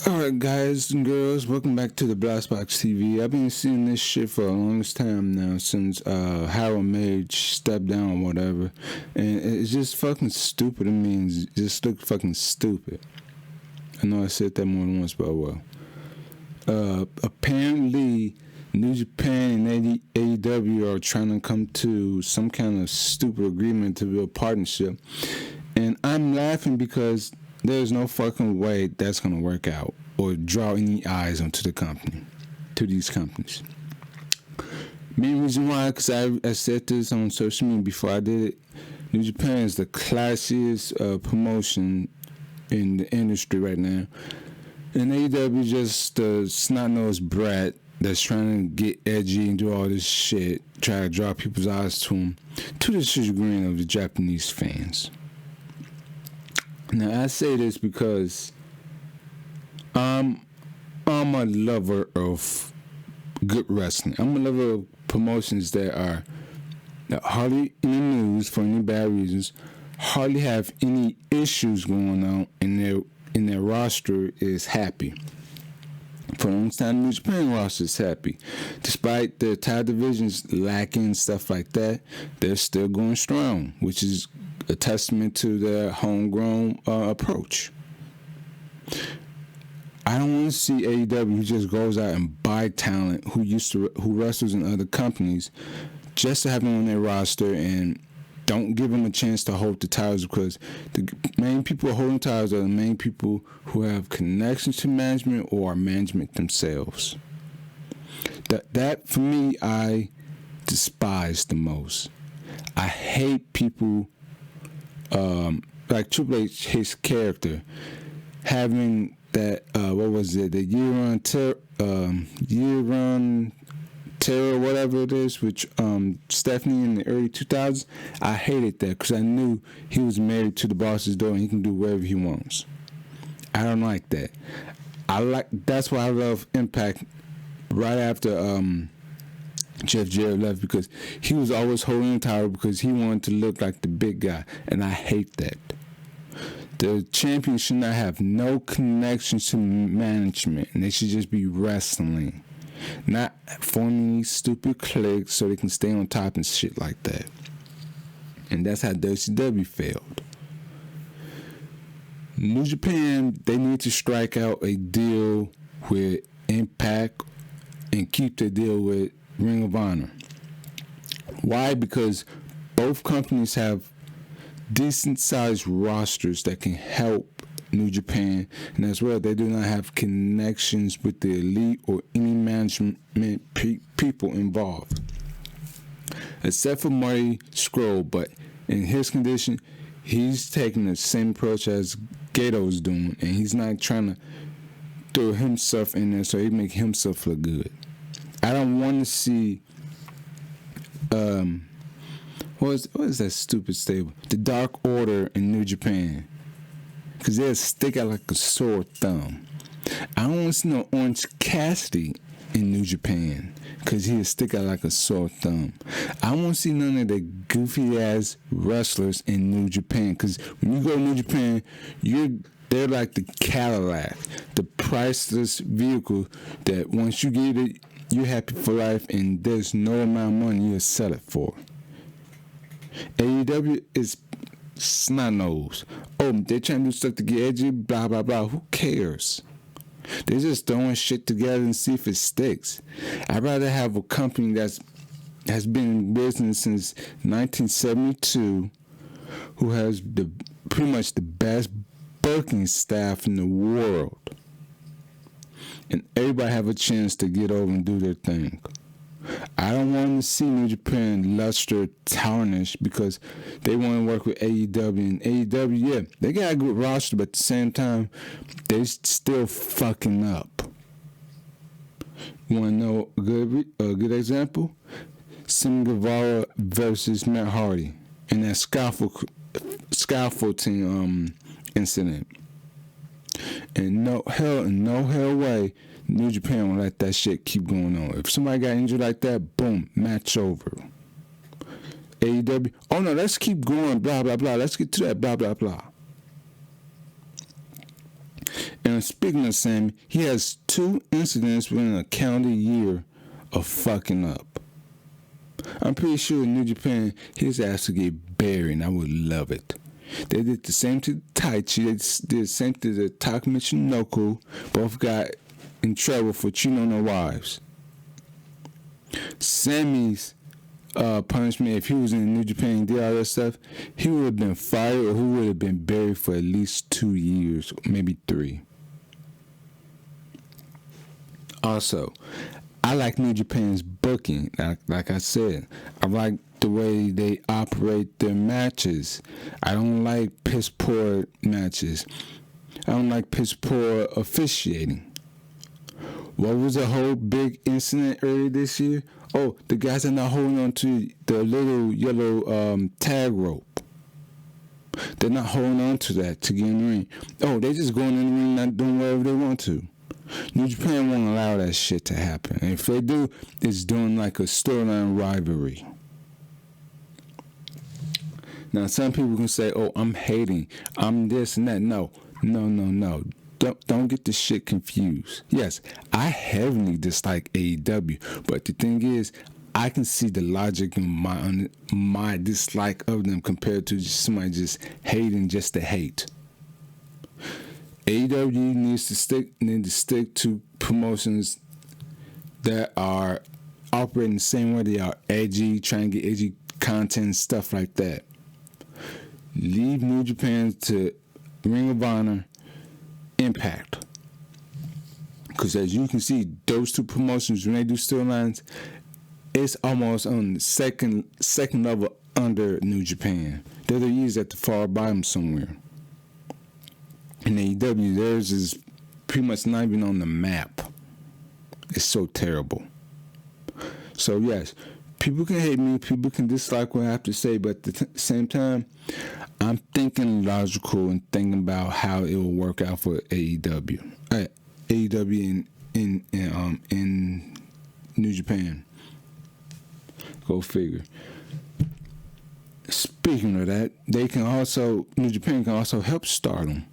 Alright, guys and girls, welcome back to the Blastboxx TV. I've been seeing this shit for a longest time now, since Harold Mage stepped down or whatever. And it's just fucking stupid. I mean, it just look fucking stupid. I know I said that more than once, but apparently, New Japan and AEW are trying to come to some kind of stupid agreement to build a partnership. And I'm laughing because there's no fucking way that's going to work out or draw any eyes onto the company, to these companies. Main reason why, because I said this on social media before I did it, New Japan is the classiest promotion in the industry right now. And AEW just a snot-nosed brat that's trying to get edgy and do all this shit, try to draw people's eyes to them, to the chagrin of the Japanese fans. Now, I say this because I'm a lover of good wrestling. I'm a lover of promotions that are hardly in the news for any bad reasons, hardly have any issues going on, and their roster is happy. For instance, New Japan roster is happy. Despite their tag divisions lacking stuff like that, they're still going strong, which is a testament to their homegrown approach. I don't want to see AEW who just goes out and buy talent who wrestles in other companies just to have them on their roster and don't give them a chance to hold the titles, because the main people holding titles are the main people who have connections to management or are management themselves. That for me, I despise the most. I hate people like Triple H, his character, having that the year-run terror, whatever it is, which Stephanie in the early 2000s, I hated that because I knew he was married to the boss's daughter and he can do whatever he wants. I don't like that. That's why I love Impact right after Jeff Jarrett left, because he was always holding the title because he wanted to look like the big guy, and I hate that. The champions should not have no connections to management, and they should just be wrestling, not forming these stupid cliques so they can stay on top and shit like that. And that's how WCW failed. New Japan, they need to strike out a deal with Impact and keep the deal with Ring of Honor. Why? Because both companies have decent sized rosters that can help New Japan, and as well, they do not have connections with the elite or any management people involved, except for Marty Scurll. But in his condition, he's taking the same approach as Gato's doing, and he's not trying to throw himself in there so he make himself look good. I don't want to see what is that stupid stable? The Dark Order in New Japan, because they'll stick out like a sore thumb. I don't want to see no Orange Cassidy in New Japan, because he'll stick out like a sore thumb. I don't want to see none of the goofy ass wrestlers in New Japan, because when you go to New Japan, they're like the Cadillac, the priceless vehicle that once you get it, you're happy for life, and there's no amount of money you'll sell it for. AEW is snot-nosed. Oh, they're trying to do stuff to get edgy, blah, blah, blah. Who cares? They're just throwing shit together and see if it sticks. I'd rather have a company that has been in business since 1972, who has pretty much the best booking staff in the world, and everybody have a chance to get over and do their thing. I don't want to see New Japan luster tarnished because they want to work with AEW, and AEW, yeah, they got a good roster, but at the same time, they still fucking up. You want to know a good example? Sammy Guevara versus Matt Hardy in that scaffolding incident. And no hell way New Japan will let that shit keep going on. If somebody got injured like that, boom, match over. AEW, oh no, let's keep going, blah, blah, blah. Let's get to that, blah, blah, blah. And speaking of Sammy, he has 2 incidents within a calendar year of fucking up. I'm pretty sure in New Japan, his ass would get buried, and I would love it. They did the same to Taichi. They did the same to the Taka Michinoku. Both got in trouble for cheating on their wives. Sammy's punishment, if he was in New Japan and did all that stuff, he would have been fired or he would have been buried for at least 2 years, maybe 3. Also, I like New Japan's booking. Like I said, I like the way they operate their matches. I don't like piss poor matches. I don't like piss poor officiating. What was the whole big incident earlier this year? Oh, the guys are not holding on to the little yellow tag rope. They're not holding on to that to get in the ring. Oh, they just going in the ring, not doing whatever they want to. New Japan won't allow that shit to happen. And if they do, it's doing like a storyline rivalry. Now, some people can say, oh, I'm hating. I'm this and that. No. Don't get this shit confused. Yes, I heavily dislike AEW. But the thing is, I can see the logic in my dislike of them compared to just somebody just hating just to hate. AEW needs to stick to promotions that are operating the same way they are edgy, trying to get edgy content and stuff like that. Leave New Japan to Ring of Honor, Impact. Because as you can see, those 2 promotions, when they do storylines, it's almost on the second level under New Japan. WWE is at the far bottom somewhere. In AEW, theirs is pretty much not even on the map. It's so terrible. So yes, people can hate me, people can dislike what I have to say, but at the same time, I'm thinking logical and thinking about how it will work out for AEW. AEW in New Japan. Go figure. Speaking of that, New Japan can also help Stardom.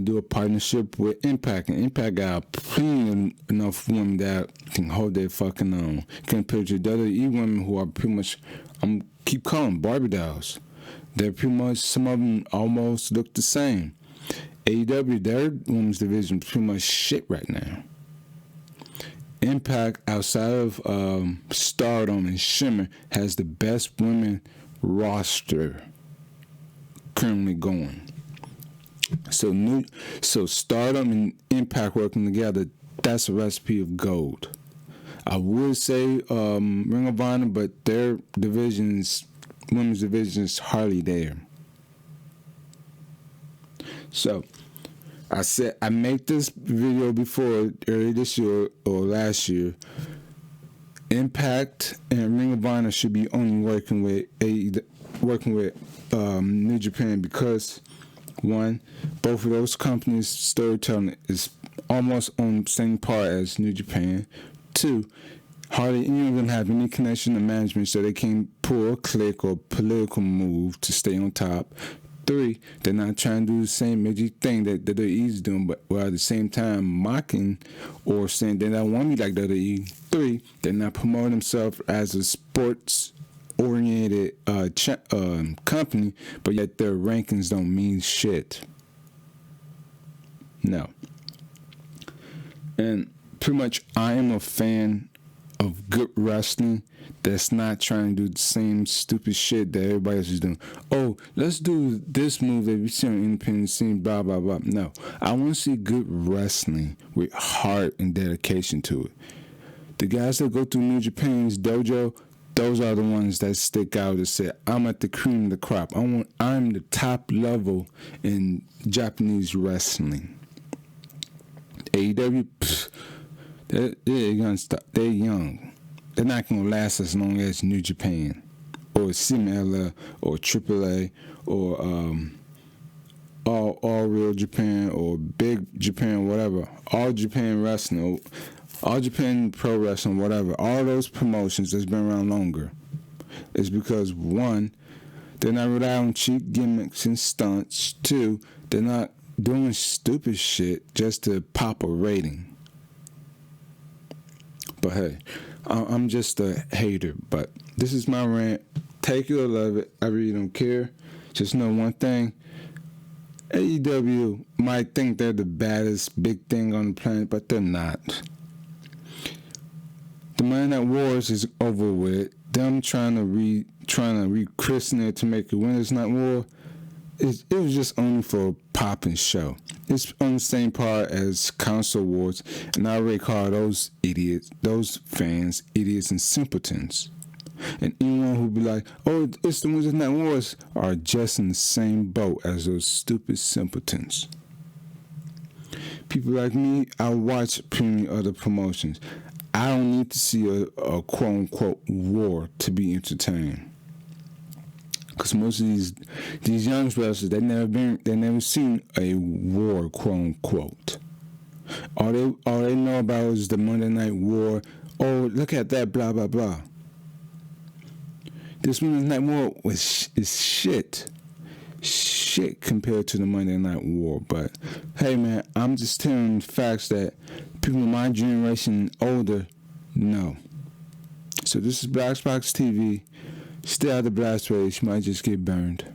Do a partnership with Impact, and Impact got plenty enough women that can hold their fucking own compared to WWE women who are pretty much, keep calling them Barbie dolls. They're pretty much, some of them almost look the same. AEW, their women's division is pretty much shit right now. Impact, outside of Stardom and Shimmer, has the best women roster currently going. So Stardom and Impact working together, that's a recipe of gold. I would say Ring of Honor, but their women's division is hardly there. So I made this video before, early this year or last year. Impact and Ring of Honor should be only working with New Japan because, one, both of those companies' storytelling is almost on the same par as New Japan. 2, hardly any of them have any connection to management, so they can't pull a click or political move to stay on top. 3, they're not trying to do the same edgy thing that WWE's doing, but while at the same time mocking or saying they don't want to be like WWE. 3, they're not promoting themselves as a sports-oriented company, but yet their rankings don't mean shit. No. And pretty much I am a fan of good wrestling that's not trying to do the same stupid shit that everybody else is doing. Oh, let's do this move that we see on independent scene, blah, blah, blah. No. I want to see good wrestling with heart and dedication to it. The guys that go through New Japan's dojo, those are the ones that stick out and say, I'm at the cream of the crop. I'm the top level in Japanese wrestling. AEW, they're gonna stop. They're young. They're not gonna last as long as New Japan or CMLL or AAA or All Real Japan or Big Japan, whatever. All Japan Wrestling, All Japan Pro Wrestling, whatever. All those promotions that's been around longer is because, 1, they're not relying on cheap gimmicks and stunts. 2, they're not doing stupid shit just to pop a rating. But hey, I'm just a hater. But this is my rant. Take it or love it. I really don't care. Just know one thing. AEW might think they're the baddest big thing on the planet, but they're not. The Monday Night Wars is over with. Them trying to rechristen it to make it Winners Night War. It was just only for a popping show. It's on the same par as console wars, and I already call those idiots, those fans, idiots and simpletons. And anyone who be like, oh, it's the Winners Night Wars, are just in the same boat as those stupid simpletons. People like me, I watch premium other promotions. I don't need to see a quote-unquote war to be entertained. Because most of these young wrestlers, they never seen a war, quote-unquote. All they know about is the Monday Night War. Oh, look at that, blah, blah, blah. This Monday Night War is shit. Shit compared to the Monday Night War. But, hey, man, I'm just telling facts that people in my generation older know. So this is Blastboxx TV. Stay out of the blast race. You might just get burned.